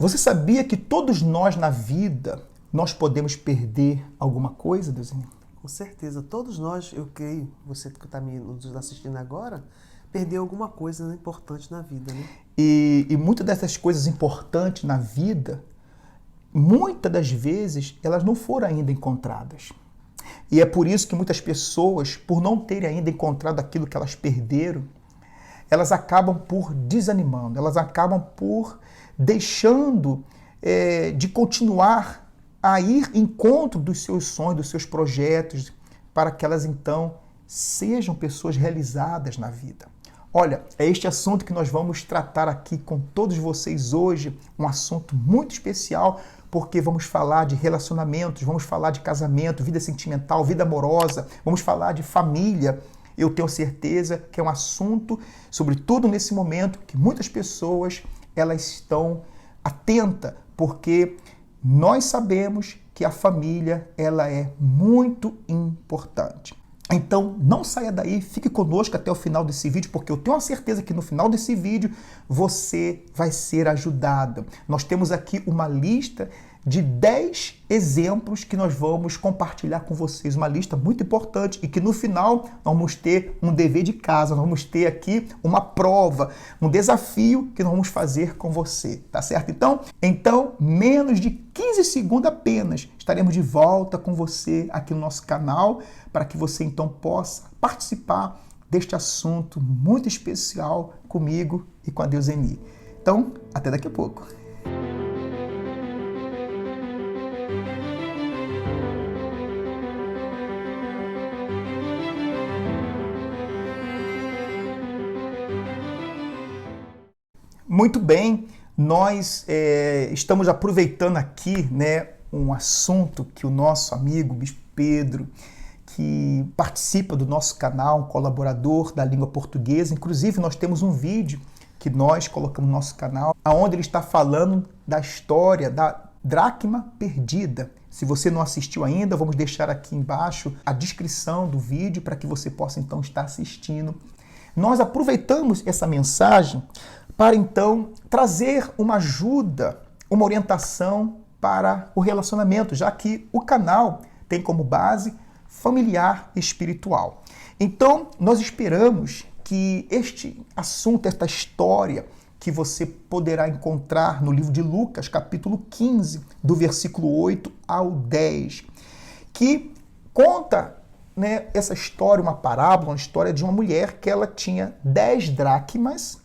Você sabia que todos nós na vida, nós podemos perder alguma coisa, Deusinho? Com certeza, todos nós, eu creio, você que está nos assistindo agora, perdeu alguma coisa, né, importante na vida, né? E muitas dessas coisas importantes na vida, muitas das vezes, elas não foram ainda encontradas. E é por isso que muitas pessoas, por não terem ainda encontrado aquilo que elas perderam, elas acabam por desanimando, elas acabam por deixando de continuar a ir em encontro dos seus sonhos, dos seus projetos, para que elas então sejam pessoas realizadas na vida. Olha, é este assunto que nós vamos tratar aqui com todos vocês hoje, um assunto muito especial, porque vamos falar de relacionamentos, vamos falar de casamento, vida sentimental, vida amorosa, vamos falar de família. Eu tenho certeza que é um assunto, sobretudo nesse momento, que muitas pessoas elas estão atentas, porque nós sabemos que a família ela é muito importante. Então, não saia daí, fique conosco até o final desse vídeo, porque eu tenho a certeza que no final desse vídeo você vai ser ajudado. Nós temos aqui uma lista de 10 exemplos que nós vamos compartilhar com vocês, uma lista muito importante e que no final nós vamos ter um dever de casa, nós vamos ter aqui uma prova, um desafio que nós vamos fazer com você, tá certo? Então, menos de 15 segundos apenas, estaremos de volta com você aqui no nosso canal, para que você então possa participar deste assunto muito especial comigo e com a Deuseni. Então, até daqui a pouco. Muito bem, nós estamos aproveitando aqui, né, um assunto que o nosso amigo Bispo Pedro, que participa do nosso canal, um colaborador da língua portuguesa, inclusive nós temos um vídeo que nós colocamos no nosso canal, onde ele está falando da história da dracma perdida. Se você não assistiu ainda, vamos deixar aqui embaixo a descrição do vídeo para que você possa então estar assistindo. Nós aproveitamos essa mensagem para então trazer uma ajuda, uma orientação para o relacionamento, já que o canal tem como base familiar espiritual. Então, nós esperamos que este assunto, esta história que você poderá encontrar no livro de Lucas, capítulo 15, do versículo 8 ao 10, que conta, né, essa história, uma parábola, uma história de uma mulher que ela tinha 10 dracmas,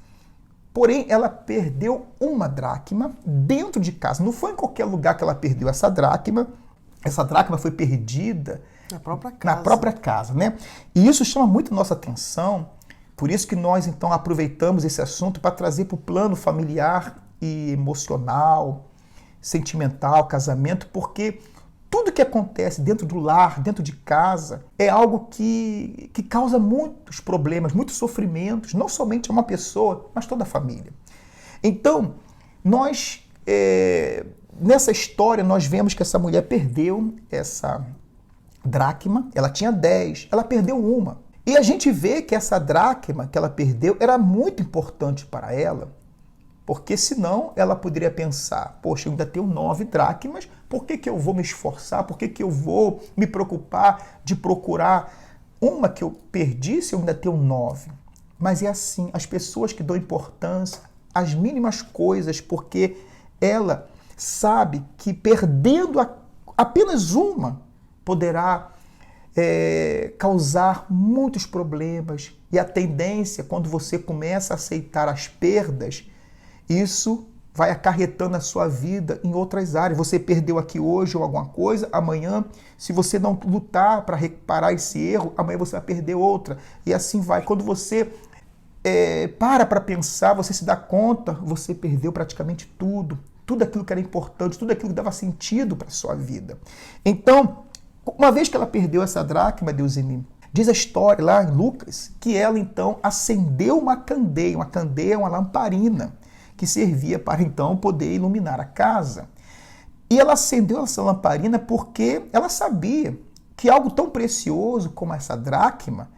porém ela perdeu uma dracma dentro de casa. Não foi em qualquer lugar que ela perdeu essa dracma. Essa dracma foi perdida na própria casa, né? E isso chama muito a nossa atenção. Por isso que nós então aproveitamos esse assunto para trazer para o plano familiar e emocional, sentimental, casamento, porque tudo que acontece dentro do lar, dentro de casa, é algo que causa muitos problemas, muitos sofrimentos, não somente a uma pessoa, mas toda a família. Então, nós, nessa história, nós vemos que essa mulher perdeu essa dracma, ela tinha 10, ela perdeu uma. E a gente vê que essa dracma que ela perdeu era muito importante para ela, porque senão ela poderia pensar, poxa, eu ainda tenho 9 dracmas, por que eu vou me esforçar, por que eu vou me preocupar de procurar uma que eu perdi se eu ainda tenho 9? Mas é assim, as pessoas que dão importância às mínimas coisas, porque ela sabe que perdendo apenas uma poderá causar muitos problemas. E a tendência, quando você começa a aceitar as perdas, isso vai acarretando a sua vida em outras áreas. Você perdeu aqui hoje ou alguma coisa, amanhã, se você não lutar para reparar esse erro, amanhã você vai perder outra. E assim vai. Quando você para pensar, você se dá conta, você perdeu praticamente tudo. Tudo aquilo que era importante, tudo aquilo que dava sentido para a sua vida. Então, uma vez que ela perdeu essa dracma, Deuseni, diz a história lá em Lucas, que ela então acendeu uma candeia. Uma candeia é uma lamparina, que servia para então poder iluminar a casa. E ela acendeu essa lamparina porque ela sabia que algo tão precioso como essa dracma,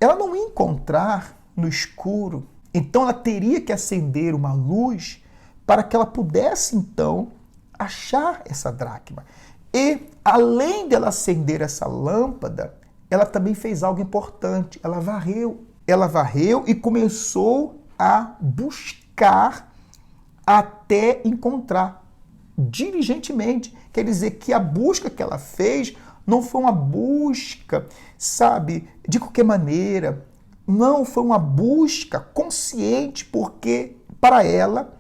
ela não ia encontrar no escuro. Então ela teria que acender uma luz para que ela pudesse, então, achar essa dracma. E, além dela acender essa lâmpada, ela também fez algo importante. Ela varreu. Ela varreu e começou a buscar até encontrar diligentemente. Quer dizer que a busca que ela fez não foi uma busca, sabe, de qualquer maneira. Não, foi uma busca consciente, porque para ela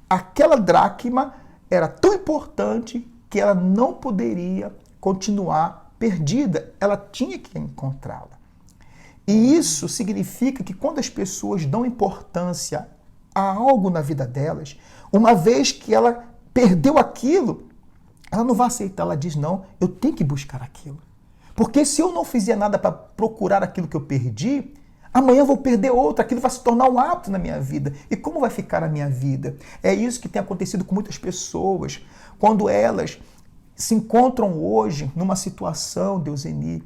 aquela dracma era tão importante que ela não poderia continuar perdida. Ela tinha que encontrá-la. E isso significa que quando as pessoas dão importância a algo na vida delas, uma vez que ela perdeu aquilo, ela não vai aceitar. Ela diz, não, eu tenho que buscar aquilo. Porque se eu não fizer nada para procurar aquilo que eu perdi, amanhã eu vou perder outro, aquilo vai se tornar um hábito na minha vida. E como vai ficar a minha vida? É isso que tem acontecido com muitas pessoas, quando elas se encontram hoje numa situação, Deuseni,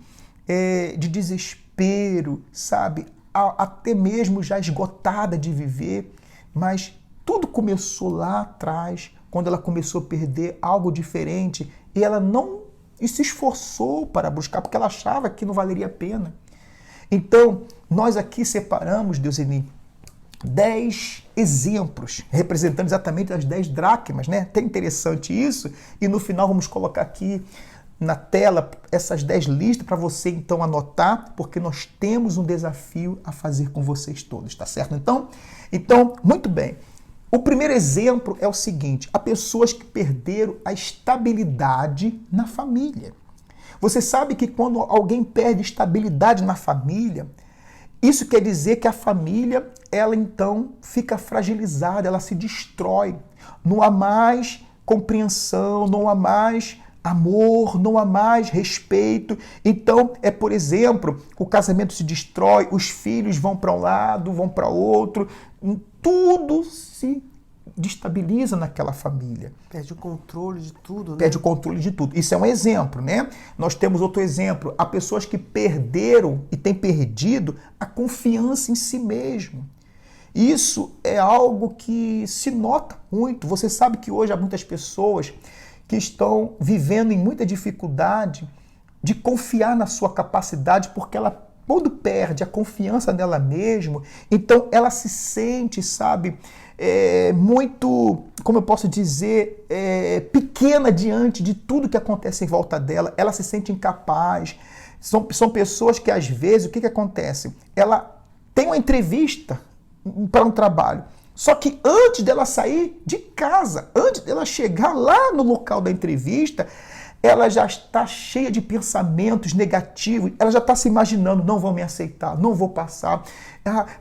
de desespero, sabe? Até mesmo já esgotada de viver, mas tudo começou lá atrás, quando ela começou a perder algo diferente e ela não se esforçou para buscar, porque ela achava que não valeria a pena. Então, nós aqui separamos, Deuseni, 10 exemplos, representando exatamente as 10 dracmas, né? Até interessante isso. E no final vamos colocar aqui na tela essas 10 listas para você então anotar, porque nós temos um desafio a fazer com vocês todos, tá certo? Então, muito bem. O primeiro exemplo é o seguinte: há pessoas que perderam a estabilidade na família. Você sabe que quando alguém perde estabilidade na família, isso quer dizer que a família, ela então fica fragilizada, ela se destrói. Não há mais compreensão, não há mais amor, não há mais respeito. Então, por exemplo, o casamento se destrói, os filhos vão para um lado, vão para outro, tudo se destabiliza naquela família. Perde o controle de tudo, né? Perde o controle de tudo. Isso é um exemplo, né? Nós temos outro exemplo. Há pessoas que perderam e têm perdido a confiança em si mesmo. Isso é algo que se nota muito. Você sabe que hoje há muitas pessoas que estão vivendo em muita dificuldade de confiar na sua capacidade, porque ela, quando perde a confiança nela mesma, então ela se sente, sabe, muito, como eu posso dizer, pequena diante de tudo que acontece em volta dela. Ela se sente incapaz. São pessoas que, às vezes, o que acontece? Ela tem uma entrevista para um trabalho, só que antes dela sair de casa, antes dela chegar lá no local da entrevista, ela já está cheia de pensamentos negativos, ela já está se imaginando, não vão me aceitar, não vou passar,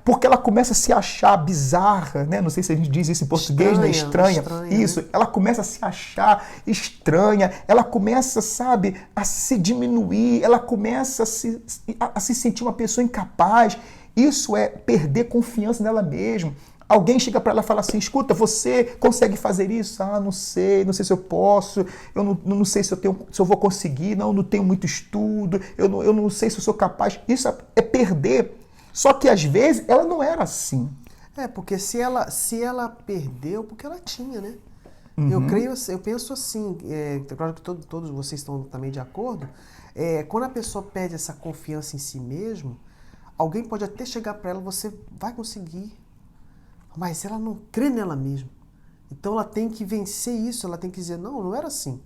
porque ela começa a se achar bizarra, né? Não sei se a gente diz isso em português, né? Estranha. Isso, né? Ela começa a se achar estranha, ela começa, sabe, a se diminuir, ela começa a se sentir uma pessoa incapaz. Isso é perder confiança nela mesma. Alguém chega para ela e fala assim, escuta, você consegue fazer isso? Ah, não sei se eu posso, eu não sei se eu vou conseguir, não tenho muito estudo, eu não sei se eu sou capaz. Isso é perder. Só que às vezes ela não era assim. Porque se ela perdeu, porque ela tinha, né? Uhum. Eu penso assim, claro que todos vocês estão também de acordo, quando a pessoa perde essa confiança em si mesmo, alguém pode até chegar para ela, você vai conseguir. Mas ela não crê nela mesma. Então ela tem que vencer isso, ela tem que dizer, não era assim.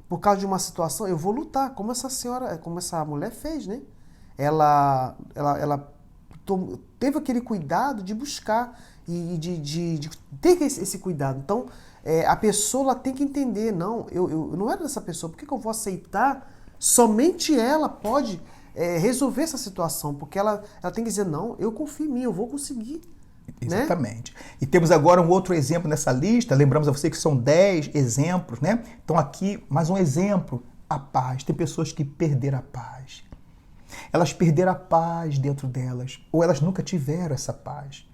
Por causa de uma situação, eu vou lutar, como essa mulher fez, né? Ela teve aquele cuidado de buscar e de ter esse cuidado. Então, a pessoa ela tem que entender, não, eu não era dessa pessoa, por que eu vou aceitar? Somente ela pode resolver essa situação, porque ela tem que dizer, não, eu confio em mim, eu vou conseguir. Exatamente. Né? E temos agora um outro exemplo nessa lista. Lembramos a você que são 10 exemplos, né? Então aqui, mais um exemplo, a paz. Tem pessoas que perderam a paz. Elas perderam a paz dentro delas, ou elas nunca tiveram essa paz.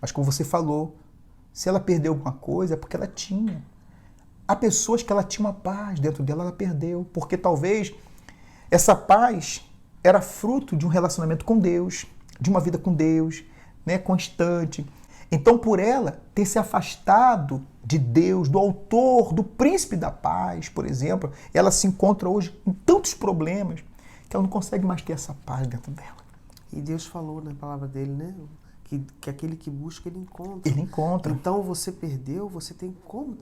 Mas como você falou, se ela perdeu alguma coisa é porque ela tinha. Há pessoas que ela tinha uma paz dentro dela, ela perdeu, porque talvez essa paz era fruto de um relacionamento com Deus, de uma vida com Deus, né, constante. Então, por ela ter se afastado de Deus, do autor, do príncipe da paz, por exemplo, ela se encontra hoje em tantos problemas que ela não consegue mais ter essa paz dentro dela. E Deus falou na palavra dele, né? Que aquele que busca, ele encontra. Ele encontra. Então, você perdeu, você tem como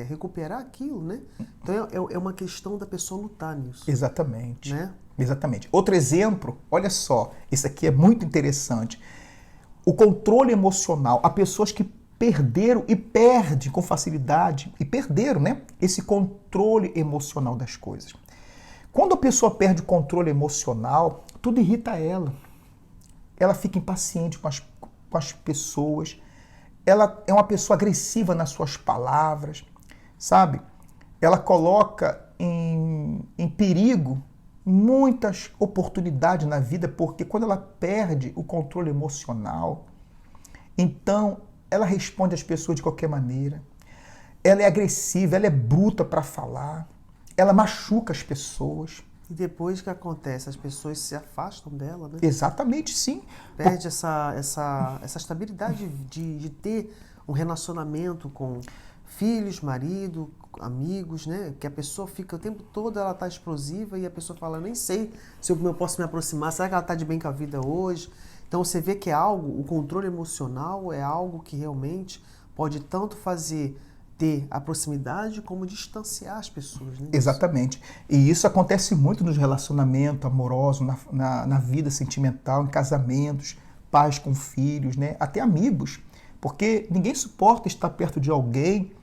recuperar aquilo, né? Então, é uma questão da pessoa lutar nisso. Exatamente. Né? Exatamente. Outro exemplo, olha só, isso aqui é muito interessante. O controle emocional. Há pessoas que perderam e perdem com facilidade, e perderam, né? Esse controle emocional das coisas. Quando a pessoa perde o controle emocional, tudo irrita ela. Ela fica impaciente com as pessoas. Ela é uma pessoa agressiva nas suas palavras, sabe? Ela coloca em perigo muitas oportunidades na vida, porque quando ela perde o controle emocional, então ela responde às pessoas de qualquer maneira. Ela é agressiva, ela é bruta para falar, ela machuca as pessoas. E depois que acontece, as pessoas se afastam dela, né? Exatamente, sim. Perde essa estabilidade de ter um relacionamento com filhos, marido, amigos, né? Que a pessoa fica o tempo todo, ela tá explosiva e a pessoa fala, nem sei se eu posso me aproximar, será que ela tá de bem com a vida hoje? Então você vê que é algo, o controle emocional é algo que realmente pode tanto fazer ter a proximidade como distanciar as pessoas, né? Exatamente. E isso acontece muito nos relacionamentos amorosos, na vida sentimental, em casamentos, pais com filhos, né? Até amigos. Porque ninguém suporta estar perto de alguém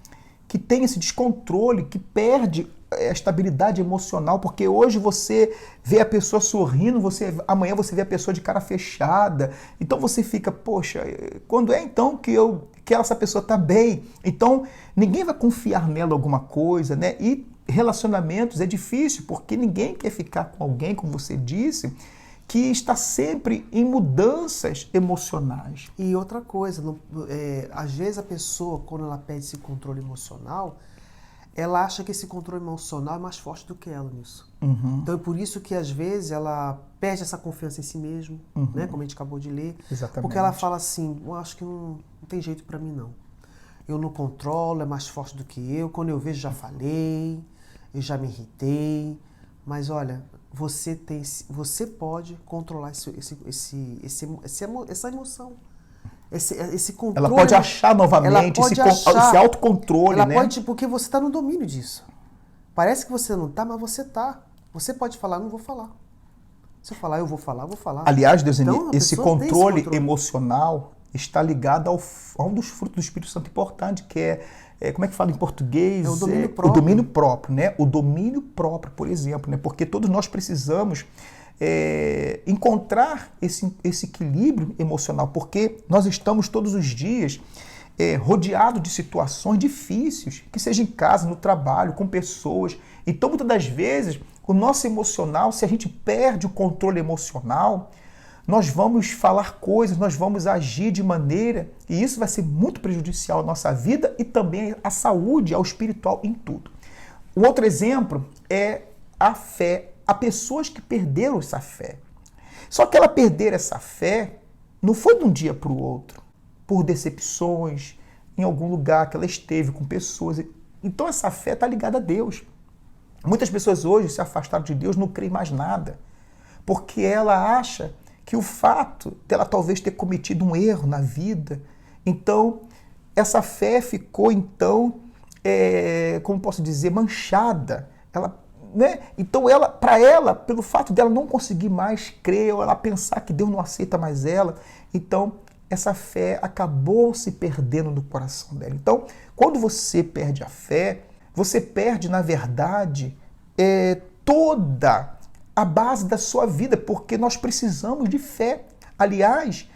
que tem esse descontrole, que perde a estabilidade emocional, porque hoje você vê a pessoa sorrindo, amanhã você vê a pessoa de cara fechada, então você fica, poxa, quando é então que essa pessoa está bem? Então ninguém vai confiar nela alguma coisa, né? E relacionamentos é difícil, porque ninguém quer ficar com alguém, como você disse, que está sempre em mudanças emocionais. E outra coisa, às vezes a pessoa, quando ela perde esse controle emocional, ela acha que esse controle emocional é mais forte do que ela nisso. Uhum. Então é por isso que às vezes ela perde essa confiança em si mesma, né? Como a gente acabou de ler. Exatamente. Porque ela fala assim, eu acho que não tem jeito pra mim não. Eu não controlo, é mais forte do que eu. Quando eu vejo, já falei, eu já me irritei. Mas olha, você pode controlar essa emoção. Esse controle. Ela pode achar novamente esse autocontrole, ela né? pode, porque você está no domínio disso. Parece que você não está, mas você está. Você pode falar, não vou falar. Se eu falar, eu vou falar, vou falar. Aliás, Deus, então, esse controle emocional está ligado a um dos frutos do Espírito Santo importante, que como é que fala em português? É o domínio próprio. O domínio próprio, né? O domínio próprio, por exemplo, né? Porque todos nós precisamos encontrar esse equilíbrio emocional, porque nós estamos todos os dias rodeados de situações difíceis, que seja em casa, no trabalho, com pessoas. Então, muitas das vezes, o nosso emocional, se a gente perde o controle emocional, nós vamos falar coisas, nós vamos agir de maneira, e isso vai ser muito prejudicial à nossa vida e também à saúde, ao espiritual, em tudo. Um outro exemplo é a fé. Há pessoas que perderam essa fé. Só que ela perder essa fé não foi de um dia para o outro, por decepções, em algum lugar que ela esteve com pessoas. Então essa fé está ligada a Deus. Muitas pessoas hoje se afastaram de Deus, não creem mais nada, porque ela acha que o fato dela talvez ter cometido um erro na vida, então essa fé ficou como posso dizer, manchada. Né? Então para ela, pelo fato dela não conseguir mais crer, ou ela pensar que Deus não aceita mais ela, então essa fé acabou se perdendo no coração dela. Então, quando você perde a fé, você perde, na verdade, toda a base da sua vida, porque nós precisamos de fé. Aliás,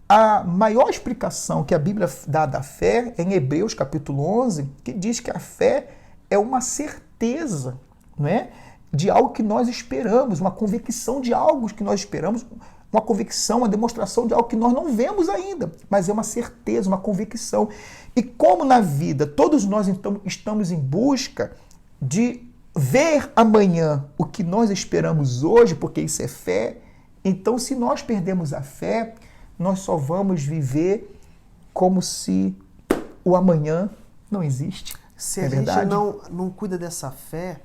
a maior explicação que a Bíblia dá da fé é em Hebreus capítulo 11, que diz que a fé é uma certeza, não é? De algo que nós esperamos, uma convicção de algo que nós esperamos, uma convicção, uma demonstração de algo que nós não vemos ainda, mas é uma certeza, uma convicção. E como na vida todos nós então estamos em busca de ver amanhã o que nós esperamos hoje, porque isso é fé, então se nós perdemos a fé, nós só vamos viver como se o amanhã não existe. Se É a gente verdade? não cuida dessa fé,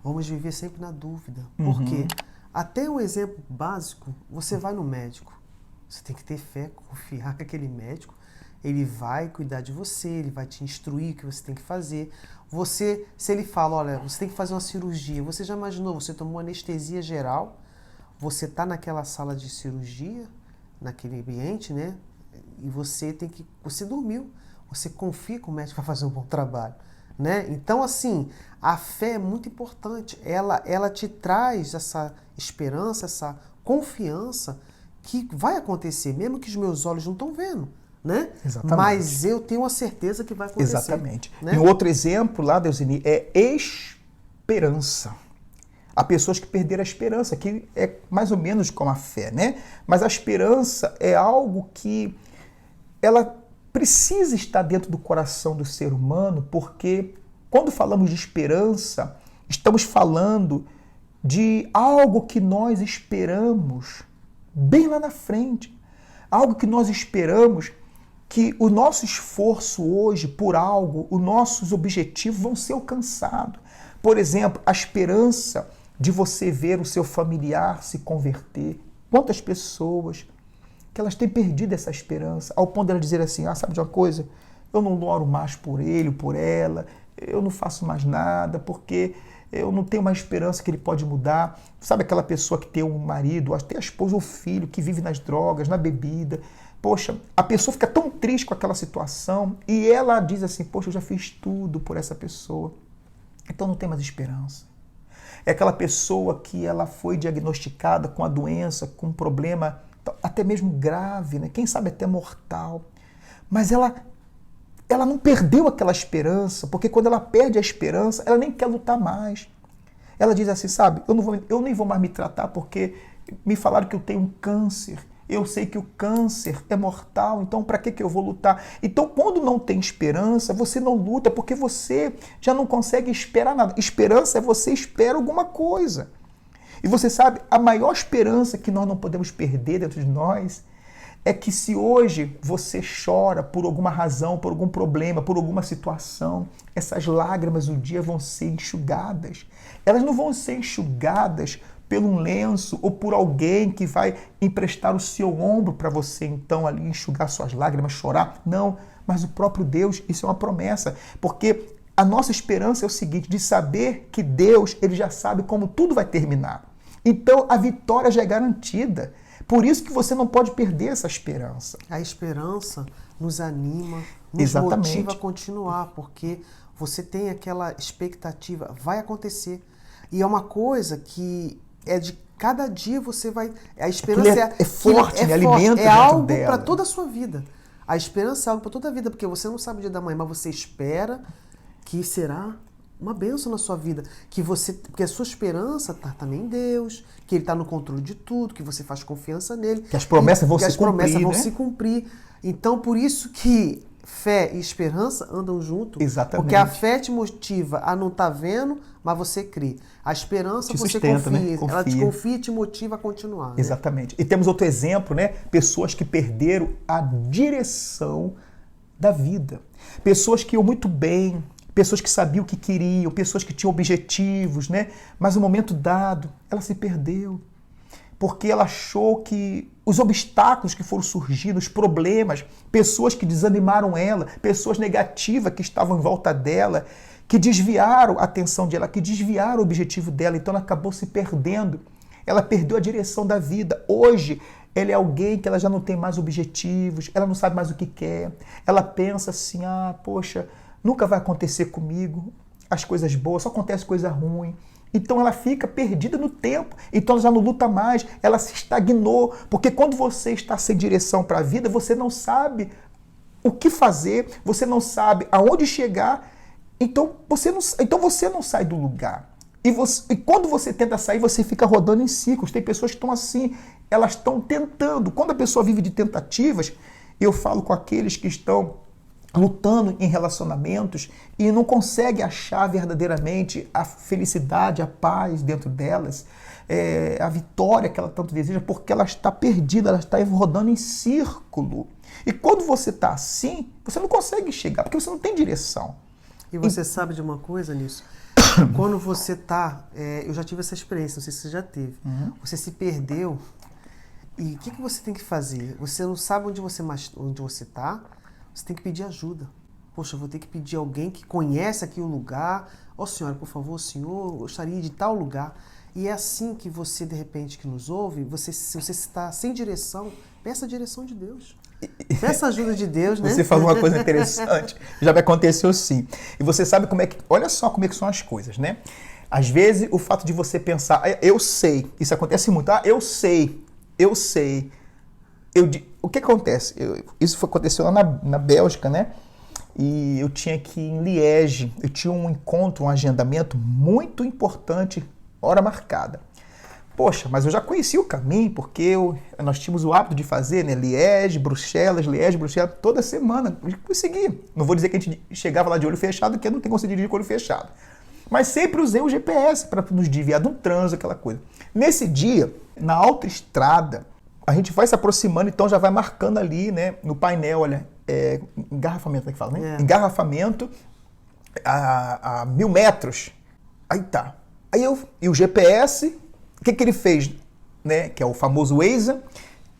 vamos viver sempre na dúvida. Por quê? Até um exemplo básico, você vai no médico. Você tem que ter fé, confiar que aquele médico, ele vai cuidar de você, ele vai te instruir o que você tem que fazer. Você, se ele fala, olha, você tem que fazer uma cirurgia, você já imaginou, você tomou anestesia geral, você está naquela sala de cirurgia, naquele ambiente, né? E você dormiu, você confia que o médico vai fazer um bom trabalho, né? Então, assim, a fé é muito importante. Ela te traz essa esperança, essa confiança que vai acontecer, mesmo que os meus olhos não estão vendo, né? Exatamente. Mas eu tenho a certeza que vai acontecer. Exatamente. Né? E um outro exemplo lá, Deusini, é esperança. Há pessoas que perderam a esperança, que é mais ou menos como a fé, né? Mas a esperança é algo que ela precisa estar dentro do coração do ser humano, porque quando falamos de esperança, estamos falando de algo que nós esperamos bem lá na frente. Algo que nós esperamos que o nosso esforço hoje por algo, os nossos objetivos vão ser alcançados. Por exemplo, a esperança de você ver o seu familiar se converter. Quantas pessoas que elas têm perdido essa esperança, ao ponto de elas dizer assim, sabe de uma coisa? Eu não oro mais por ele, por ela, eu não faço mais nada, porque eu não tenho mais esperança que ele pode mudar. Sabe aquela pessoa que tem um marido, tem a esposa ou filho, que vive nas drogas, na bebida. Poxa, a pessoa fica tão triste com aquela situação e ela diz assim, poxa, eu já fiz tudo por essa pessoa, então não tem mais esperança. É aquela pessoa que ela foi diagnosticada com a doença, com um problema até mesmo grave, né? Quem sabe até mortal. Mas ela não perdeu aquela esperança, porque quando ela perde a esperança, ela nem quer lutar mais. Ela diz assim, sabe, eu nem vou mais me tratar porque me falaram que eu tenho um câncer. Eu sei que o câncer é mortal, então para que eu vou lutar? Então, quando não tem esperança, você não luta, porque você já não consegue esperar nada. Esperança é você espera alguma coisa. E você sabe, a maior esperança que nós não podemos perder dentro de nós é que se hoje você chora por alguma razão, por algum problema, por alguma situação, essas lágrimas um dia vão ser enxugadas. Elas não vão ser enxugadas por um lenço ou por alguém que vai emprestar o seu ombro para você então ali enxugar suas lágrimas, chorar. Não, mas o próprio Deus, isso é uma promessa, porque a nossa esperança é o seguinte, de saber que Deus, ele já sabe como tudo vai terminar. Então a vitória já é garantida. Por isso que você não pode perder essa esperança. A esperança nos anima, nos Exatamente. motiva a continuar, porque você tem aquela expectativa, vai acontecer. E é uma coisa que é de cada dia você vai... A esperança é forte, né? Alimenta é dentro algo dela. para toda a sua vida. A esperança é algo para toda a vida, porque você não sabe o dia da manhã, mas você espera que será uma bênção na sua vida, porque a sua esperança está também em Deus, que Ele está no controle de tudo, que você faz confiança nele. Que as promessas vão se cumprir, se cumprir. Então, por isso que fé e esperança andam junto. Exatamente. Porque a fé te motiva a não estar vendo, mas você crê. A esperança te você sustenta, confia. né? Ela te confia e te motiva a continuar. Né? Exatamente. E temos outro exemplo, né? Pessoas que perderam a direção da vida. Pessoas que iam muito bem, pessoas que sabiam o que queriam, pessoas que tinham objetivos, né? Mas no momento dado, ela se perdeu. Porque ela achou que os obstáculos que foram surgindo, os problemas, pessoas que desanimaram ela, pessoas negativas que estavam em volta dela, que desviaram a atenção dela, que desviaram o objetivo dela, então ela acabou se perdendo. Ela perdeu a direção da vida. Hoje, ela é alguém que ela já não tem mais objetivos, ela não sabe mais o que quer. Ela pensa assim, poxa, nunca vai acontecer comigo as coisas boas, só acontece coisa ruim. Então ela fica perdida no tempo, então ela já não luta mais, ela se estagnou, porque quando você está sem direção para a vida, você não sabe o que fazer, você não sabe aonde chegar, então você não sai do lugar. E quando você tenta sair, você fica rodando em ciclos. Tem pessoas que estão assim, elas estão tentando. Quando a pessoa vive de tentativas, eu falo com aqueles que estão lutando em relacionamentos e não consegue achar verdadeiramente a felicidade, a paz dentro delas, a vitória que ela tanto deseja, porque ela está perdida, ela está rodando em círculo. E quando você está assim, você não consegue chegar, porque você não tem direção. E você sabe de uma coisa, Nilson? Quando você está... eu já tive essa experiência, não sei se você já teve. Você se perdeu e o que você tem que fazer? Você não sabe onde você está, você tem que pedir ajuda. Poxa, eu vou ter que pedir alguém que conhece aqui o lugar. Ó, senhora, por favor, senhor, eu gostaria de tal lugar. E é assim que você, de repente, que nos ouve, se você está sem direção, peça a direção de Deus. Peça a ajuda de Deus, né? Você falou uma coisa interessante, já me aconteceu sim. E você sabe como é que... Olha só como é que são as coisas, né? Às vezes, o fato de você pensar, eu sei, isso acontece muito, eu sei. O que acontece? Isso aconteceu lá na Bélgica, né? E eu tinha que ir em Liege, eu tinha um encontro, um agendamento muito importante, hora marcada. Poxa, mas eu já conhecia o caminho, porque nós tínhamos o hábito de fazer, né? Liege, Bruxelas, toda semana. Eu conseguia. Não vou dizer que a gente chegava lá de olho fechado, porque eu não tenho conseguido dirigir com o olho fechado. Mas sempre usei o GPS para nos desviar do trânsito, aquela coisa. Nesse dia, na autoestrada, a gente vai se aproximando, então já vai marcando ali, né? No painel, olha, engarrafamento, é que fala, né? Engarrafamento a 1000 metros. Aí tá. E o GPS... O que ele fez, né, que é o famoso Waze,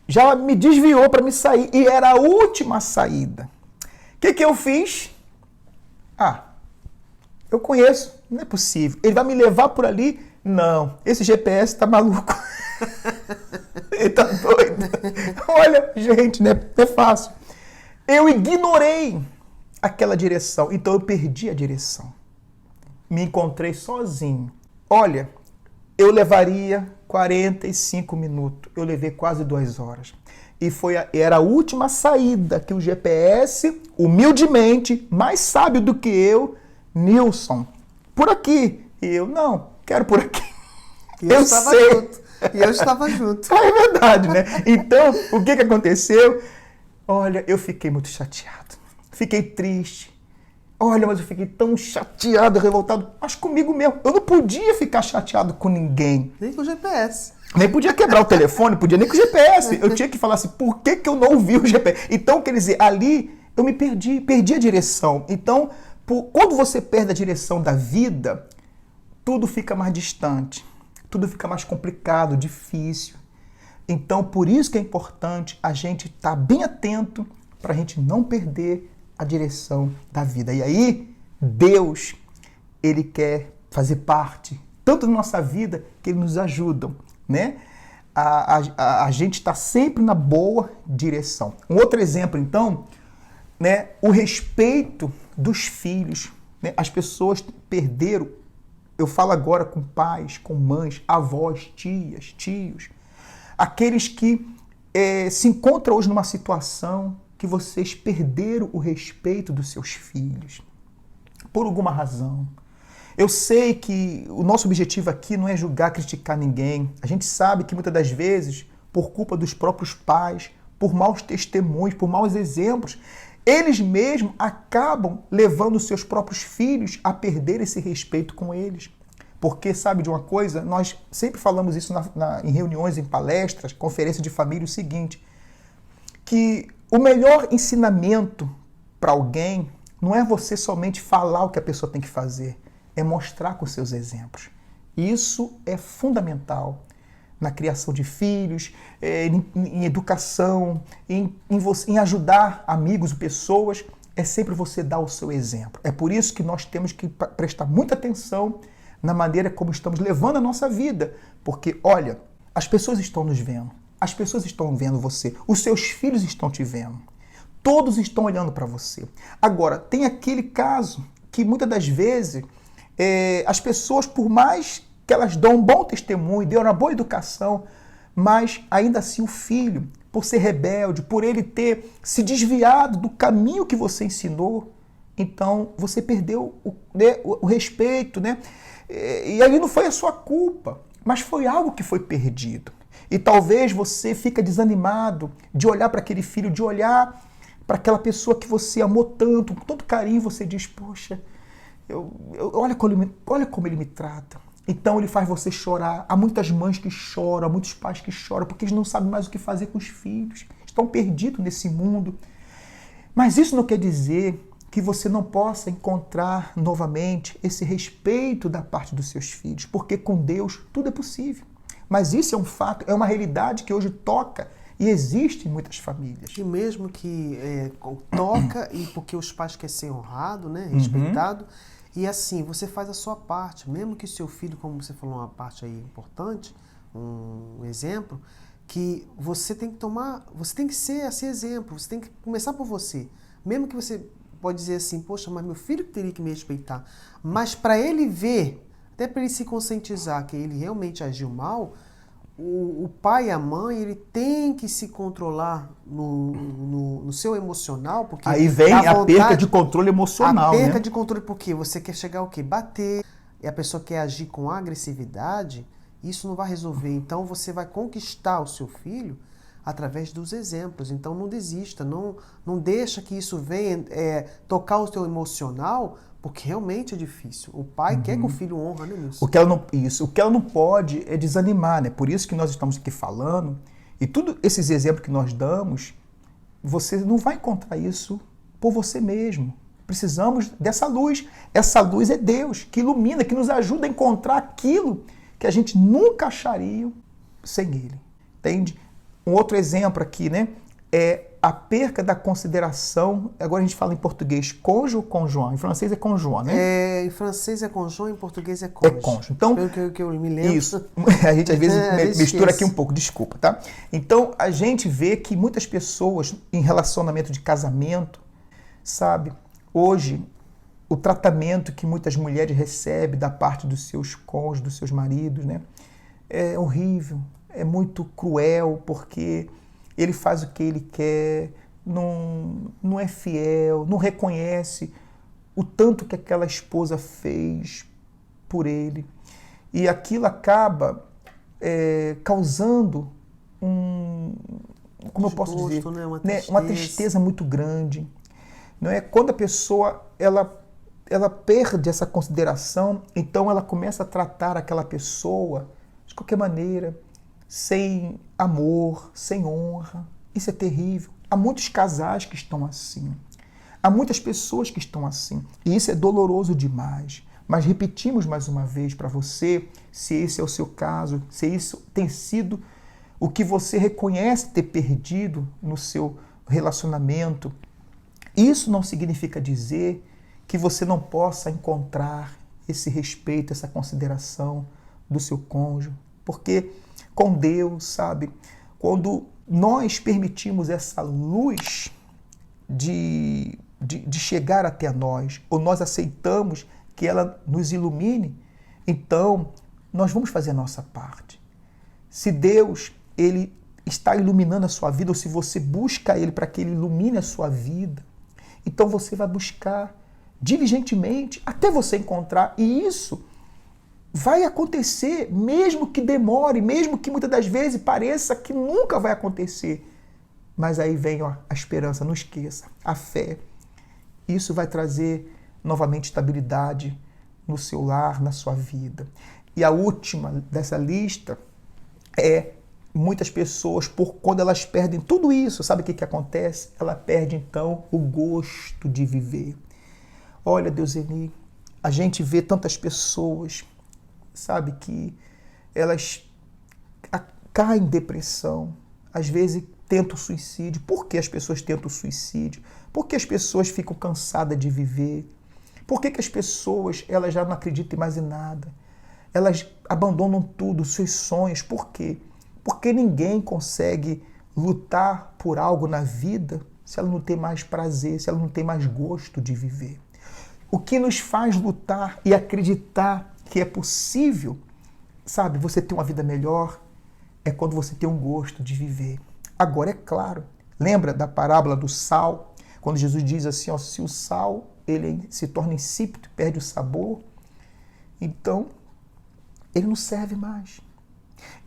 já me desviou para me sair e era a última saída. O que eu fiz? Eu conheço, não é possível. Ele vai me levar por ali? Não, esse GPS tá maluco. Ele tá doido. Olha, gente, né, é fácil. Eu ignorei aquela direção, então eu perdi a direção. Me encontrei sozinho. Olha, eu levaria 45 minutos. Eu levei quase 2 horas. E era a última saída que o GPS, humildemente, mais sábio do que eu, Nilson, por aqui. E eu, não, quero por aqui. E eu estava junto. É verdade, né? Então, o que aconteceu? Olha, eu fiquei muito chateado. Fiquei triste. Olha, mas eu fiquei tão chateado, revoltado, mas comigo mesmo. Eu não podia ficar chateado com ninguém. Nem com o GPS. Nem podia quebrar o telefone, podia nem com o GPS. Eu tinha que falar assim, por que eu não ouvi o GPS? Então, quer dizer, ali eu me perdi a direção. Então, quando você perde a direção da vida, tudo fica mais distante, tudo fica mais complicado, difícil. Então, por isso que é importante a gente estar bem atento para a gente não perder a direção da vida. E aí, Deus, Ele quer fazer parte tanto da nossa vida que Ele nos ajuda, né? A gente está sempre na boa direção. Um outro exemplo, então, né? O respeito dos filhos. Né? As pessoas perderam, eu falo agora com pais, com mães, avós, tias, tios, aqueles que se encontram hoje numa situação que vocês perderam o respeito dos seus filhos, por alguma razão. Eu sei que o nosso objetivo aqui não é julgar, criticar ninguém. A gente sabe que muitas das vezes, por culpa dos próprios pais, por maus testemunhos, por maus exemplos, eles mesmos acabam levando os seus próprios filhos a perder esse respeito com eles. Porque, sabe de uma coisa? Nós sempre falamos isso em reuniões, em palestras, conferências de família, o seguinte, que o melhor ensinamento para alguém não é você somente falar o que a pessoa tem que fazer, é mostrar com seus exemplos. Isso é fundamental na criação de filhos, em educação, em ajudar amigos, pessoas, é sempre você dar o seu exemplo. É por isso que nós temos que prestar muita atenção na maneira como estamos levando a nossa vida, porque, olha, as pessoas estão nos vendo. As pessoas estão vendo você, os seus filhos estão te vendo, todos estão olhando para você. Agora, tem aquele caso que muitas das vezes as pessoas, por mais que elas dão um bom testemunho, dão uma boa educação, mas ainda assim o filho, por ser rebelde, por ele ter se desviado do caminho que você ensinou, então você perdeu o respeito, né? E ali não foi a sua culpa, mas foi algo que foi perdido. E talvez você fique desanimado de olhar para aquele filho, de olhar para aquela pessoa que você amou tanto, com tanto carinho, você diz, poxa, olha como ele me trata. Então ele faz você chorar. Há muitas mães que choram, há muitos pais que choram, porque eles não sabem mais o que fazer com os filhos. Estão perdidos nesse mundo. Mas isso não quer dizer que você não possa encontrar novamente esse respeito da parte dos seus filhos, porque com Deus tudo é possível. Mas isso é um fato, é uma realidade que hoje toca e existe em muitas famílias. E mesmo que toca, e porque os pais querem ser honrados, né, respeitado, e assim, você faz a sua parte, mesmo que o seu filho, como você falou, uma parte aí importante, um exemplo, que você tem que tomar, você tem que ser esse exemplo, você tem que começar por você. Mesmo que você pode dizer assim, poxa, mas meu filho teria que me respeitar. Mas para ele ver, até para ele se conscientizar que ele realmente agiu mal, o pai e a mãe, ele tem que se controlar no seu emocional, porque aí vem a perca de controle emocional, a perca né? de controle, porque você quer chegar ao quê? Bater, e a pessoa quer agir com agressividade, isso não vai resolver. Então você vai conquistar o seu filho através dos exemplos. Então não desista, não deixa que isso venha tocar o seu emocional, porque realmente é difícil. O pai quer que o filho honra, né, Nilson? O que ela não pode é desanimar, né? Por isso que nós estamos aqui falando, e todos esses exemplos que nós damos, você não vai encontrar isso por você mesmo. Precisamos dessa luz. Essa luz é Deus, que ilumina, que nos ajuda a encontrar aquilo que a gente nunca acharia sem Ele. Entende? Um outro exemplo aqui, né? É a perca da consideração. Agora a gente fala em português cônjuge ou conjoint? Em francês é conjoint, né? Em francês é conjoint, em português é cônjuge. É cônjuge. Então, pelo que eu me lembro. Isso. A gente às vezes mistura aqui um pouco, desculpa, tá? Então, a gente vê que muitas pessoas em relacionamento de casamento, sabe? Hoje, o tratamento que muitas mulheres recebem da parte dos seus cônjuges, dos seus maridos, né? É horrível, é muito cruel, porque ele faz o que ele quer, não é fiel, não reconhece o tanto que aquela esposa fez por ele. E aquilo acaba causando como eu posso dizer, né? Uma tristeza muito grande. Não é? Quando a pessoa ela perde essa consideração, então ela começa a tratar aquela pessoa de qualquer maneira, sem amor, sem honra. Isso é terrível. Há muitos casais que estão assim. Há muitas pessoas que estão assim. E isso é doloroso demais. Mas repetimos mais uma vez para você, se esse é o seu caso, se isso tem sido o que você reconhece ter perdido no seu relacionamento, isso não significa dizer que você não possa encontrar esse respeito, essa consideração do seu cônjuge. Porque com Deus, sabe, quando nós permitimos essa luz de chegar até nós, ou nós aceitamos que ela nos ilumine, então nós vamos fazer a nossa parte. Se Deus ele está iluminando a sua vida, ou se você busca Ele para que Ele ilumine a sua vida, então você vai buscar diligentemente até você encontrar, e isso vai acontecer, mesmo que demore, mesmo que muitas das vezes pareça que nunca vai acontecer. Mas aí vem a esperança, não esqueça, a fé. Isso vai trazer novamente estabilidade no seu lar, na sua vida. E a última dessa lista é muitas pessoas, quando elas perdem tudo isso, sabe o que acontece? Ela perde então o gosto de viver. Olha, Deuseni, a gente vê tantas pessoas, sabe, que elas caem em depressão, às vezes tentam suicídio. Por que as pessoas tentam suicídio? Por que as pessoas ficam cansadas de viver? Por que as pessoas elas já não acreditam mais em nada? Elas abandonam tudo, os seus sonhos. Por quê? Porque ninguém consegue lutar por algo na vida se ela não tem mais prazer, se ela não tem mais gosto de viver. O que nos faz lutar e acreditar que é possível, sabe, você ter uma vida melhor, é quando você tem um gosto de viver. Agora, é claro, lembra da parábola do sal? Quando Jesus diz assim, ó, se o sal ele se torna insípido, perde o sabor, então ele não serve mais.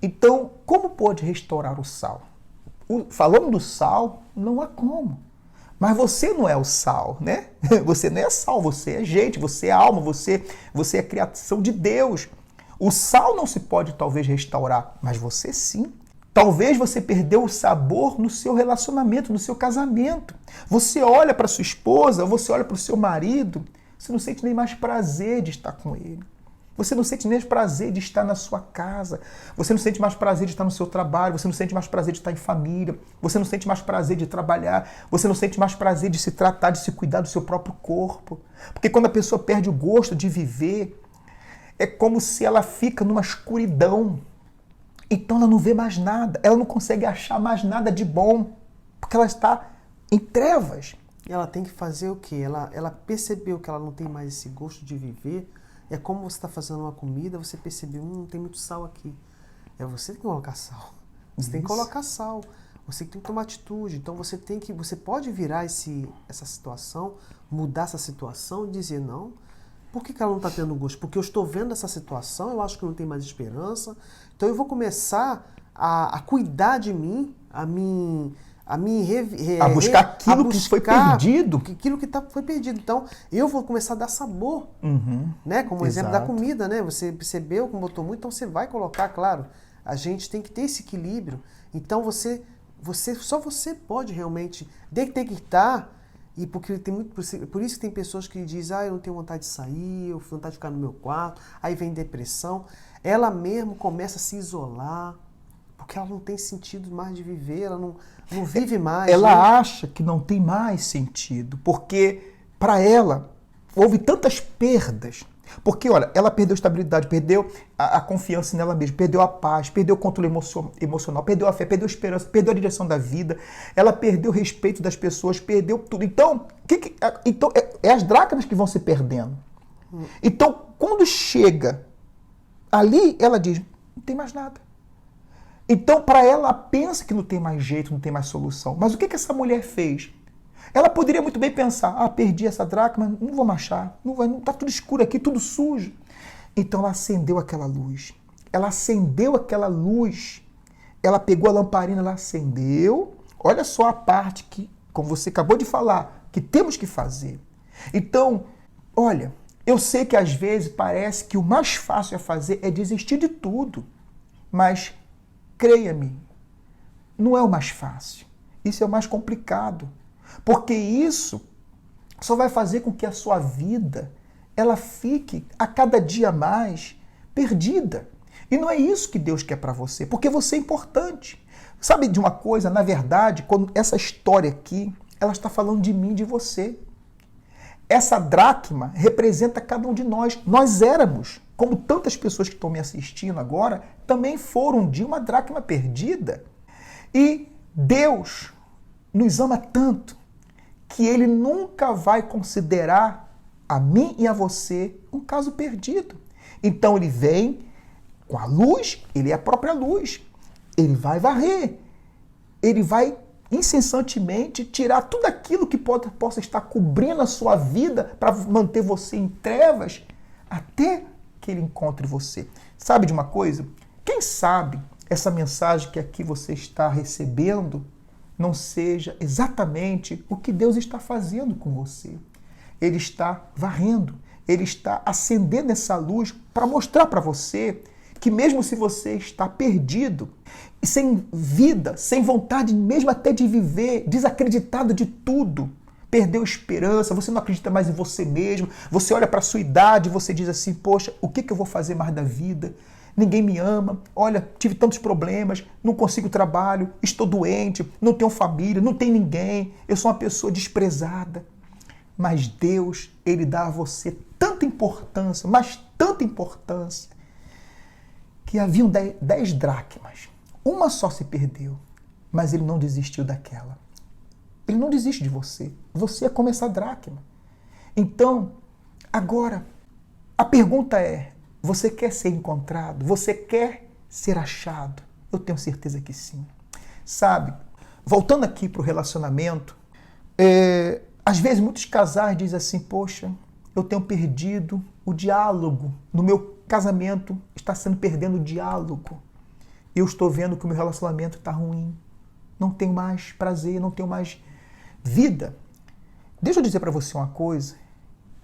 Então, como pode restaurar o sal? Falando do sal, não há como. Mas você não é o sal, né? Você não é sal, você é gente, você é alma, você é criação de Deus. O sal não se pode talvez restaurar, mas você sim. Talvez você perdeu o sabor no seu relacionamento, no seu casamento. Você olha para sua esposa, você olha para o seu marido, você não sente nem mais prazer de estar com ele. Você não sente nem mais prazer de estar na sua casa. Você não sente mais prazer de estar no seu trabalho. Você não sente mais prazer de estar em família. Você não sente mais prazer de trabalhar. Você não sente mais prazer de se tratar, de se cuidar do seu próprio corpo. Porque quando a pessoa perde o gosto de viver, é como se ela fica numa escuridão. Então ela não vê mais nada. Ela não consegue achar mais nada de bom. Porque ela está em trevas. E ela tem que fazer o quê? Ela percebeu que ela não tem mais esse gosto de viver. É como você está fazendo uma comida, você percebeu, não tem muito sal aqui. É você que tem que colocar sal. Você tem que colocar sal. Você tem que tomar atitude. Então você pode virar essa situação, mudar essa situação e dizer, não, por que ela não está tendo gosto? Porque eu estou vendo essa situação, eu acho que não tem mais esperança. Então eu vou começar a cuidar de mim, a buscar aquilo que foi perdido. Aquilo que foi perdido. Então, eu vou começar a dar sabor. Né? Como o exemplo da comida, né? Você percebeu que botou muito, então você vai colocar, claro. A gente tem que ter esse equilíbrio. Então, só você pode realmente detectar, e porque por isso que tem pessoas que dizem, eu não tenho vontade de sair, eu tenho vontade de ficar no meu quarto, aí vem depressão. Ela mesmo começa a se isolar, porque ela não tem sentido mais de viver, ela não vive mais. Ela acha que não tem mais sentido, porque para ela houve tantas perdas. Porque, olha, ela perdeu a estabilidade, perdeu a confiança nela mesma, perdeu a paz, perdeu o controle emocional, perdeu a fé, perdeu a esperança, perdeu a direção da vida, ela perdeu o respeito das pessoas, perdeu tudo. Então, é as dracmas que vão se perdendo. Então, quando chega ali, ela diz, não tem mais nada. Então, para ela, pensa que não tem mais jeito, não tem mais solução. Mas o que essa mulher fez? Ela poderia muito bem pensar, perdi essa dracma, não vou mais achar, não tá tudo escuro aqui, tudo sujo. Então, ela acendeu aquela luz. Ela acendeu aquela luz. Ela pegou a lamparina, ela acendeu. Olha só a parte que, como você acabou de falar, que temos que fazer. Então, olha, eu sei que às vezes parece que o mais fácil a fazer é desistir de tudo. Mas creia-me, não é o mais fácil. Isso é o mais complicado. Porque isso só vai fazer com que a sua vida ela fique a cada dia mais perdida. E não é isso que Deus quer para você, porque você é importante. Sabe de uma coisa? Na verdade, quando essa história aqui, ela está falando de mim, de você. Essa dracma representa cada um de nós. Nós éramos, como tantas pessoas que estão me assistindo agora, também foram um dia uma dracma perdida. E Deus nos ama tanto que Ele nunca vai considerar a mim e a você um caso perdido. Então Ele vem com a luz, Ele é a própria luz. Ele vai varrer. Ele vai incessantemente tirar tudo aquilo que possa estar cobrindo a sua vida para manter você em trevas até que Ele encontre você. Sabe de uma coisa? Quem sabe essa mensagem que aqui você está recebendo não seja exatamente o que Deus está fazendo com você. Ele está varrendo, Ele está acendendo essa luz para mostrar para você que mesmo se você está perdido, e sem vida, sem vontade mesmo até de viver, desacreditado de tudo, perdeu esperança, você não acredita mais em você mesmo, você olha para a sua idade e você diz assim, poxa, o que eu vou fazer mais da vida? Ninguém me ama, olha, tive tantos problemas, não consigo trabalho, estou doente, não tenho família, não tenho ninguém, eu sou uma pessoa desprezada. Mas Deus, Ele dá a você tanta importância, mas tanta importância, que haviam 10 dracmas. Uma só se perdeu, mas Ele não desistiu daquela. Ele não desiste de você. Você é como essa dracma. Então, agora, a pergunta é, você quer ser encontrado? Você quer ser achado? Eu tenho certeza que sim. Sabe, voltando aqui para o relacionamento, às vezes muitos casais dizem assim, poxa, eu tenho perdido o diálogo. No meu casamento está perdendo o diálogo. Eu estou vendo que o meu relacionamento está ruim. Não tenho mais prazer, não tenho mais vida. deixa eu dizer para você uma coisa.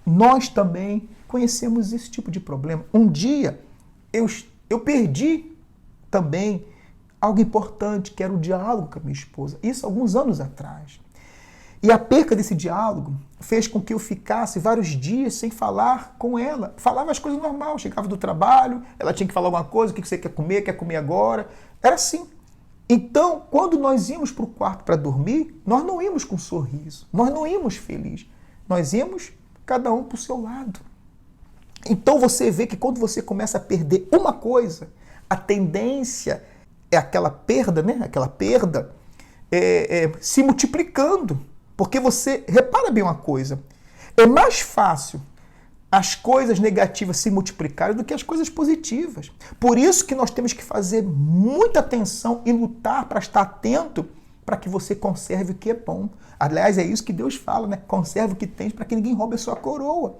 Nós também conhecemos esse tipo de problema. Um dia eu perdi também algo importante, que era o diálogo com a minha esposa. Isso alguns anos atrás. E a perca desse diálogo fez com que eu ficasse vários dias sem falar com ela. Falava as coisas normal, chegava do trabalho, ela tinha que falar alguma coisa, o que você quer comer agora. Era assim. Então, quando nós íamos para o quarto para dormir, nós não íamos com um sorriso, nós não íamos felizes. Nós íamos cada um para o seu lado. Então você vê que quando você começa a perder uma coisa, a tendência é aquela perda, né? Aquela perda se multiplicando. Porque você, repara bem uma coisa, é mais fácil as coisas negativas se multiplicarem do que as coisas positivas. Por isso que nós temos que fazer muita atenção e lutar para estar atento para que você conserve o que é bom. Aliás, é isso que Deus fala, né? Conserve o que tens para que ninguém roube a sua coroa.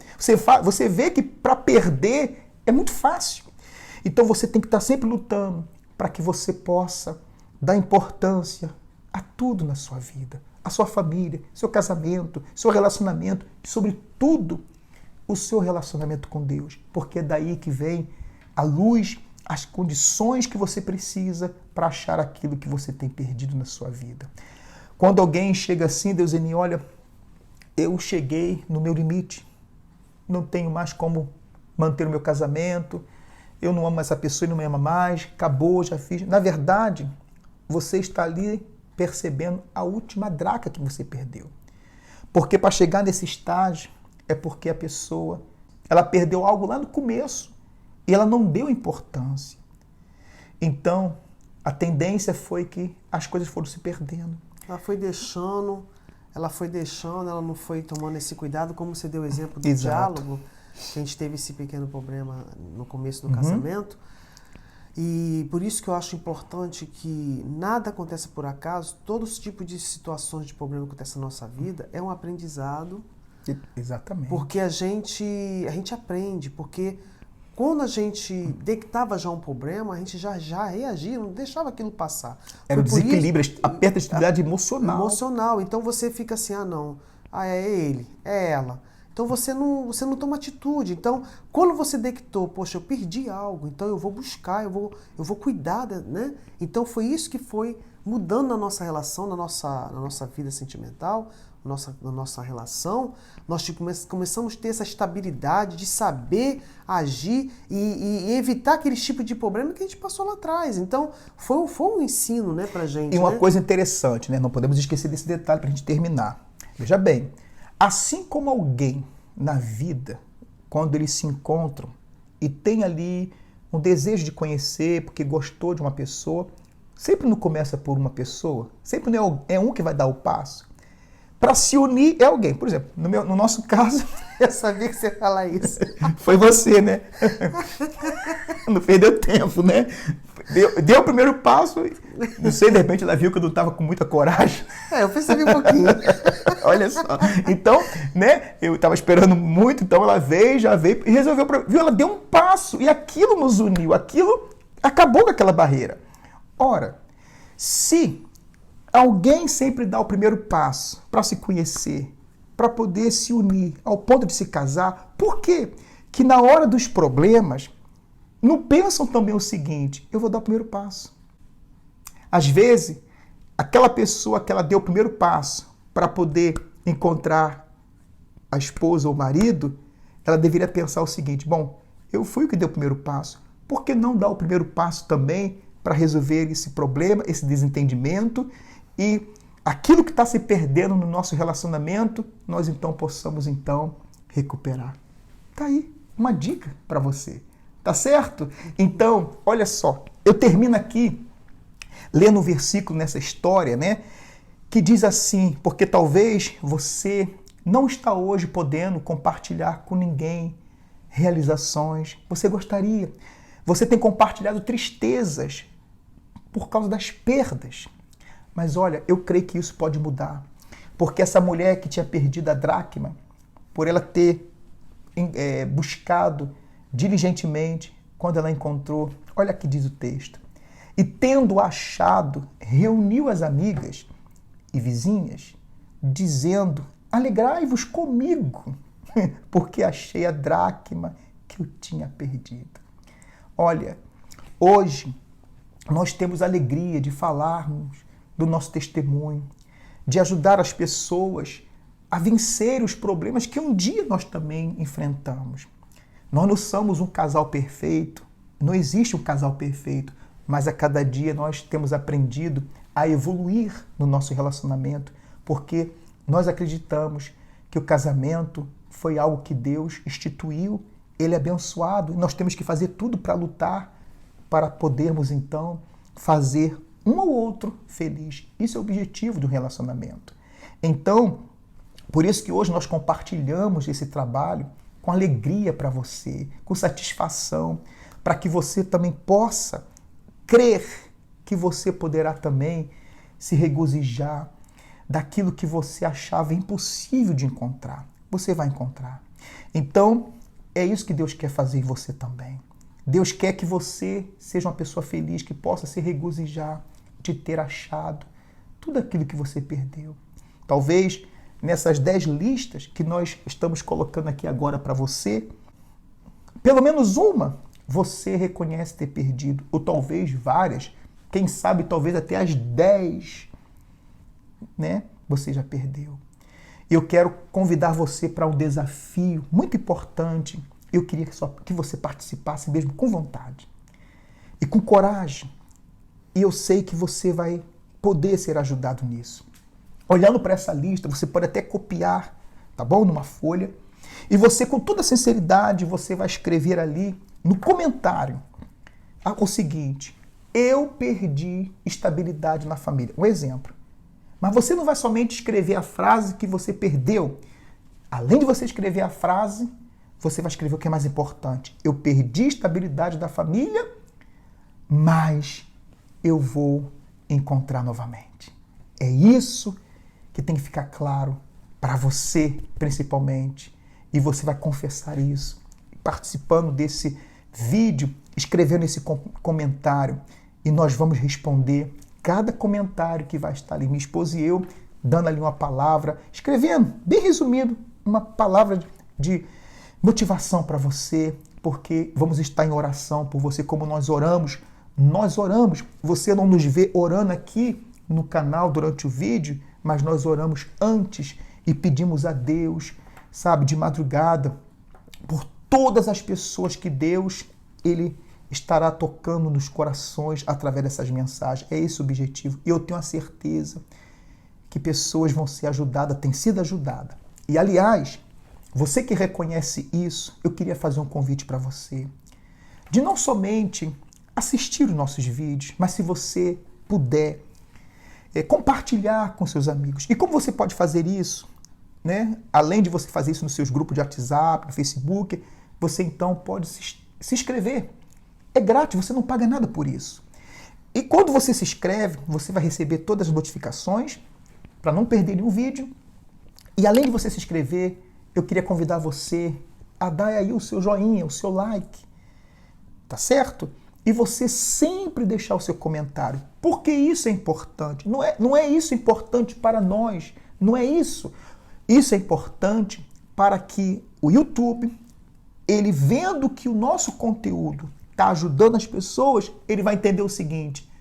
Você vê que para perder é muito fácil. Então você tem que estar sempre lutando para que você possa dar importância a tudo na sua vida. A sua família, seu casamento, seu relacionamento e, sobretudo, o seu relacionamento com Deus. Porque é daí que vem a luz, as condições que você precisa para achar aquilo que você tem perdido na sua vida. Quando alguém chega assim, Deuseni, olha, eu cheguei no meu limite, não tenho mais como manter o meu casamento, eu não amo essa pessoa e não me ama mais, acabou, já fiz. Na verdade, você está ali percebendo a última draca que você perdeu. Porque para chegar nesse estágio é porque a pessoa ela perdeu algo lá no começo e ela não deu importância. Então, a tendência foi que as coisas foram se perdendo. Ela foi deixando, ela não foi tomando esse cuidado, como você deu o exemplo do Exato. diálogo, que a gente teve esse pequeno problema no começo do casamento. E por isso que eu acho importante que nada aconteça por acaso, todo tipo de situações de problema que acontece na nossa vida é um aprendizado. Exatamente. Porque a gente aprende, porque quando a gente detectava já um problema, a gente já reagia, não deixava aquilo passar. Era o desequilíbrio, a perda de estabilidade emocional. Emocional. Então você fica assim, é ele, é ela. Então você não toma atitude. Então, quando você detectou, poxa, eu perdi algo, então eu vou buscar, eu vou cuidar, né? Então foi isso que foi mudando na nossa relação, na nossa vida sentimental, na nossa relação. Nós começamos a ter essa estabilidade de saber agir e evitar aquele tipo de problema que a gente passou lá atrás. Então, foi um ensino, né, pra gente. E uma coisa interessante, né? Não podemos esquecer desse detalhe para a gente terminar. Veja bem, assim como alguém na vida, quando eles se encontram e tem ali um desejo de conhecer, porque gostou de uma pessoa, sempre não começa por uma pessoa, sempre não é um que vai dar o passo. Para se unir é alguém. Por exemplo, no nosso caso... Eu sabia que você ia falar isso. Foi você, né? Não perdeu tempo, né? Deu o primeiro passo, não sei, de repente ela viu que eu não estava com muita coragem. Eu percebi um pouquinho. Olha só. Então, né, eu estava esperando muito, então ela já veio e resolveu, viu, ela deu um passo e aquilo nos uniu, aquilo acabou com aquela barreira. Ora, se alguém sempre dá o primeiro passo para se conhecer, para poder se unir ao ponto de se casar, por quê? Que na hora dos problemas não pensam também o seguinte, eu vou dar o primeiro passo. Às vezes, aquela pessoa que ela deu o primeiro passo para poder encontrar a esposa ou o marido, ela deveria pensar o seguinte, bom, eu fui o que deu o primeiro passo, por que não dar o primeiro passo também para resolver esse problema, esse desentendimento e aquilo que está se perdendo no nosso relacionamento, nós então possamos então recuperar. Tá aí uma dica para você. Tá certo? Então, olha só, eu termino aqui lendo um versículo nessa história, né? Que diz assim, porque talvez você não está hoje podendo compartilhar com ninguém realizações. Você gostaria. Você tem compartilhado tristezas por causa das perdas. Mas olha, eu creio que isso pode mudar. Porque essa mulher que tinha perdido a dracma, por ela ter buscado diligentemente, quando ela encontrou, olha que diz o texto, e tendo achado, reuniu as amigas e vizinhas, dizendo alegrai-vos comigo, porque achei a dracma que eu tinha perdido. Olha, hoje nós temos a alegria de falarmos do nosso testemunho, de ajudar as pessoas a vencer os problemas que um dia nós também enfrentamos. Nós não somos um casal perfeito, não existe um casal perfeito, mas a cada dia nós temos aprendido a evoluir no nosso relacionamento, porque nós acreditamos que o casamento foi algo que Deus instituiu, ele é abençoado, e nós temos que fazer tudo para lutar, para podermos então fazer um ou outro feliz. Isso é o objetivo do relacionamento. Então, por isso que hoje nós compartilhamos esse trabalho com alegria para você, com satisfação, para que você também possa crer que você poderá também se regozijar daquilo que você achava impossível de encontrar. Você vai encontrar. Então, é isso que Deus quer fazer em você também. Deus quer que você seja uma pessoa feliz, que possa se regozijar de ter achado tudo aquilo que você perdeu. Talvez nessas 10 listas que nós estamos colocando aqui agora para você, pelo menos uma você reconhece ter perdido, ou talvez várias, quem sabe talvez até as 10, né? Você já perdeu. Eu quero convidar você para um desafio muito importante. Eu queria que você participasse mesmo com vontade e com coragem. E eu sei que você vai poder ser ajudado nisso. Olhando para essa lista, você pode até copiar, tá bom? Numa folha. E você, com toda sinceridade, você vai escrever ali no comentário o seguinte: eu perdi estabilidade na família. Um exemplo. Mas você não vai somente escrever a frase que você perdeu. Além de você escrever a frase, você vai escrever o que é mais importante. Eu perdi a estabilidade da família, mas eu vou encontrar novamente. É isso que tem que ficar claro para você, principalmente. E você vai confessar isso, participando desse vídeo, escrevendo esse comentário. E nós vamos responder cada comentário que vai estar ali. Minha esposa e eu, dando ali uma palavra, escrevendo, bem resumido, uma palavra de motivação para você, porque vamos estar em oração por você, como nós oramos. Nós oramos. Você não nos vê orando aqui no canal durante o vídeo, mas nós oramos antes e pedimos a Deus, sabe, de madrugada, por todas as pessoas que Deus, Ele estará tocando nos corações através dessas mensagens. É esse o objetivo. E eu tenho a certeza que pessoas vão ser ajudadas, têm sido ajudadas. E, aliás, você que reconhece isso, eu queria fazer um convite para você, de não somente assistir os nossos vídeos, mas se você puder, compartilhar com seus amigos. E como você pode fazer isso, né? Além de você fazer isso nos seus grupos de WhatsApp, no Facebook, você então pode se inscrever. É grátis, você não paga nada por isso. E quando você se inscreve, você vai receber todas as notificações para não perder nenhum vídeo. E além de você se inscrever, eu queria convidar você a dar aí o seu joinha, o seu like, tá certo? E você sempre deixar o seu comentário. Porque isso é importante. Não é isso importante para nós. Não é isso. Isso é importante para que o YouTube, ele vendo que o nosso conteúdo está ajudando as pessoas, ele vai entender o seguinte: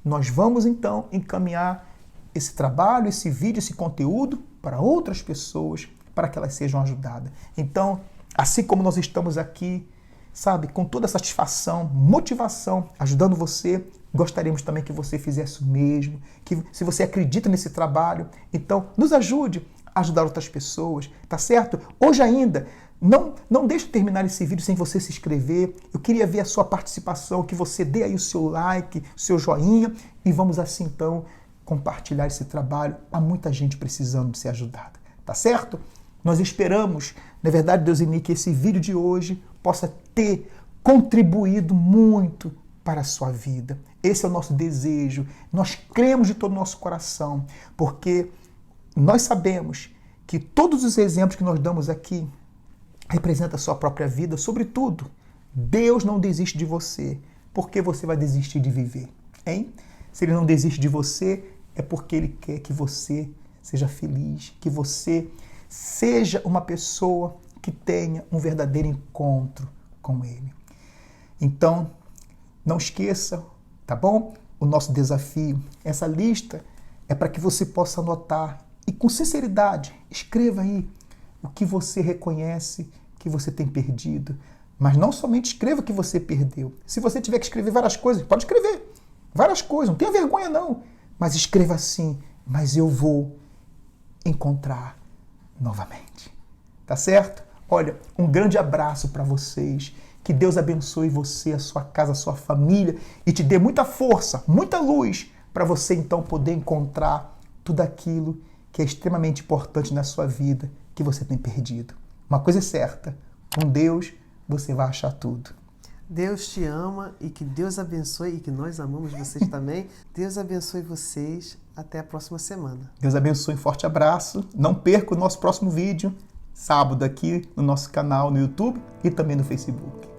nós vamos então encaminhar esse trabalho, esse vídeo, esse conteúdo para outras pessoas, para que elas sejam ajudadas. Então, assim como nós estamos aqui, sabe, com toda a satisfação, motivação, ajudando você, gostaríamos também que você fizesse o mesmo, que se você acredita nesse trabalho, então nos ajude a ajudar outras pessoas, tá certo? Hoje ainda, não deixe eu terminar esse vídeo sem você se inscrever. Eu queria ver a sua participação, que você dê aí o seu like, o seu joinha, e vamos assim então compartilhar esse trabalho. Há muita gente precisando de ser ajudada, tá certo? Nós esperamos, na verdade, Deuseni, que esse vídeo de hoje possa ter contribuído muito para a sua vida. Esse é o nosso desejo. Nós cremos de todo o nosso coração, porque nós sabemos que todos os exemplos que nós damos aqui representam a sua própria vida. Sobretudo, Deus não desiste de você. Por que você vai desistir de viver? Hein? Se Ele não desiste de você, é porque Ele quer que você seja feliz, que você Seja uma pessoa que tenha um verdadeiro encontro com Ele. Então, não esqueça, tá bom? O nosso desafio. Essa lista é para que você possa anotar e com sinceridade, escreva aí o que você reconhece que você tem perdido. Mas não somente escreva o que você perdeu. Se você tiver que escrever várias coisas, pode escrever várias coisas, não tenha vergonha não. Mas escreva assim, mas eu vou encontrar novamente. Tá certo? Olha, um grande abraço para vocês. Que Deus abençoe você, a sua casa, a sua família e te dê muita força, muita luz para você então poder encontrar tudo aquilo que é extremamente importante na sua vida que você tem perdido. Uma coisa é certa, com Deus você vai achar tudo. Deus te ama e que Deus abençoe e que nós amamos vocês também. Deus abençoe vocês. Até a próxima semana. Deus abençoe, um forte abraço. Não perca o nosso próximo vídeo, sábado aqui no nosso canal no YouTube e também no Facebook.